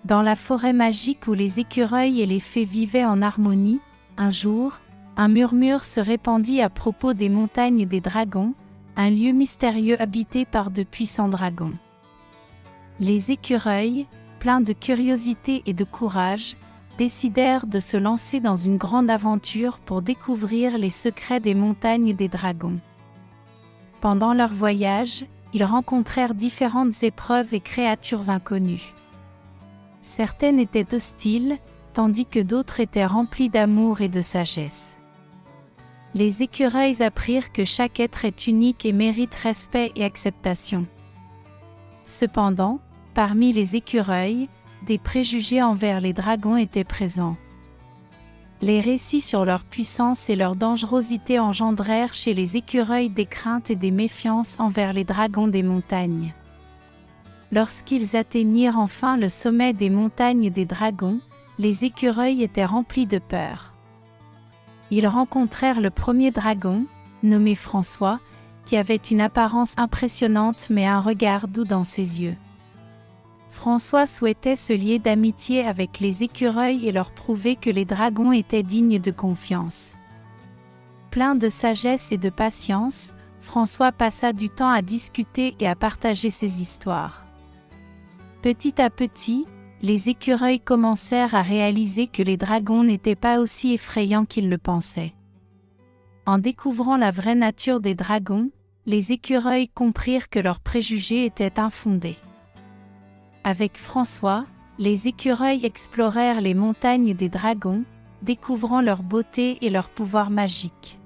Dans la forêt magique où les écureuils et les fées vivaient en harmonie, un jour, un murmure se répandit à propos des montagnes des dragons, un lieu mystérieux habité par de puissants dragons. Les écureuils, pleins de curiosité et de courage, décidèrent de se lancer dans une grande aventure pour découvrir les secrets des montagnes des dragons. Pendant leur voyage, ils rencontrèrent différentes épreuves et créatures inconnues. Certaines étaient hostiles, tandis que d'autres étaient remplies d'amour et de sagesse. Les écureuils apprirent que chaque être est unique et mérite respect et acceptation. Cependant, parmi les écureuils, des préjugés envers les dragons étaient présents. Les récits sur leur puissance et leur dangerosité engendrèrent chez les écureuils des craintes et des méfiances envers les dragons des montagnes. Lorsqu'ils atteignirent enfin le sommet des montagnes des dragons, les écureuils étaient remplis de peur. Ils rencontrèrent le premier dragon, nommé François, qui avait une apparence impressionnante mais un regard doux dans ses yeux. François souhaitait se lier d'amitié avec les écureuils et leur prouver que les dragons étaient dignes de confiance. Plein de sagesse et de patience, François passa du temps à discuter et à partager ses histoires. Petit à petit, les écureuils commencèrent à réaliser que les dragons n'étaient pas aussi effrayants qu'ils le pensaient. En découvrant la vraie nature des dragons, les écureuils comprirent que leurs préjugés étaient infondés. Avec François, les écureuils explorèrent les montagnes des dragons, découvrant leur beauté et leur pouvoir magique.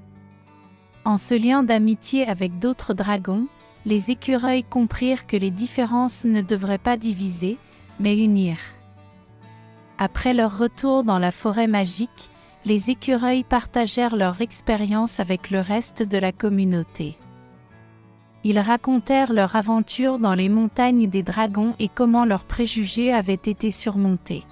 En se liant d'amitié avec d'autres dragons, les écureuils comprirent que les différences ne devraient pas diviser, mais unir. Après leur retour dans la forêt magique, les écureuils partagèrent leur expérience avec le reste de la communauté. Ils racontèrent leur aventure dans les montagnes des dragons et comment leurs préjugés avaient été surmontés.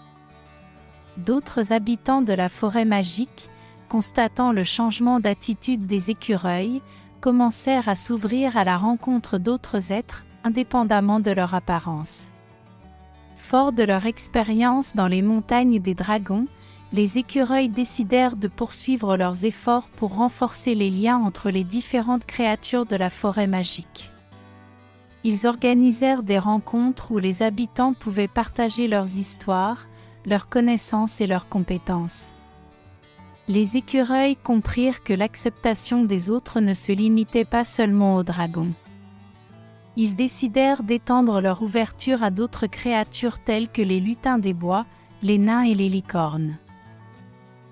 D'autres habitants de la forêt magique, constatant le changement d'attitude des écureuils, commencèrent à s'ouvrir à la rencontre d'autres êtres, indépendamment de leur apparence. Forts de leur expérience dans les montagnes des dragons, les écureuils décidèrent de poursuivre leurs efforts pour renforcer les liens entre les différentes créatures de la forêt magique. Ils organisèrent des rencontres où les habitants pouvaient partager leurs histoires, leurs connaissances et leurs compétences. Les écureuils comprirent que l'acceptation des autres ne se limitait pas seulement aux dragons. Ils décidèrent d'étendre leur ouverture à d'autres créatures telles que les lutins des bois, les nains et les licornes.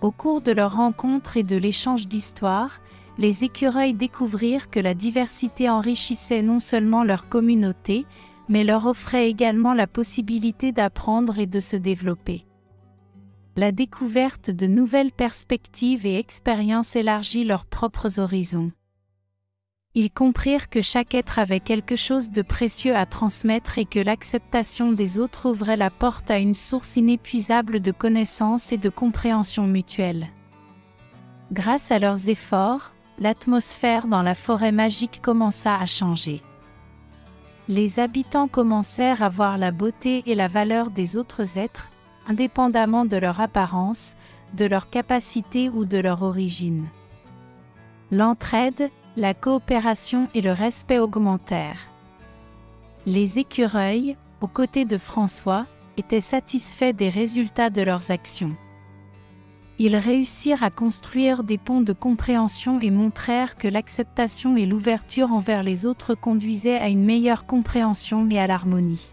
Au cours de leur rencontre et de l'échange d'histoires, les écureuils découvrirent que la diversité enrichissait non seulement leur communauté, mais leur offrait également la possibilité d'apprendre et de se développer. La découverte de nouvelles perspectives et expériences élargit leurs propres horizons. Ils comprirent que chaque être avait quelque chose de précieux à transmettre et que l'acceptation des autres ouvrait la porte à une source inépuisable de connaissances et de compréhension mutuelle. Grâce à leurs efforts, l'atmosphère dans la forêt magique commença à changer. Les habitants commencèrent à voir la beauté et la valeur des autres êtres, indépendamment de leur apparence, de leur capacité ou de leur origine. L'entraide, la coopération et le respect augmentèrent. Les écureuils, aux côtés de François, étaient satisfaits des résultats de leurs actions. Ils réussirent à construire des ponts de compréhension et montrèrent que l'acceptation et l'ouverture envers les autres conduisaient à une meilleure compréhension et à l'harmonie.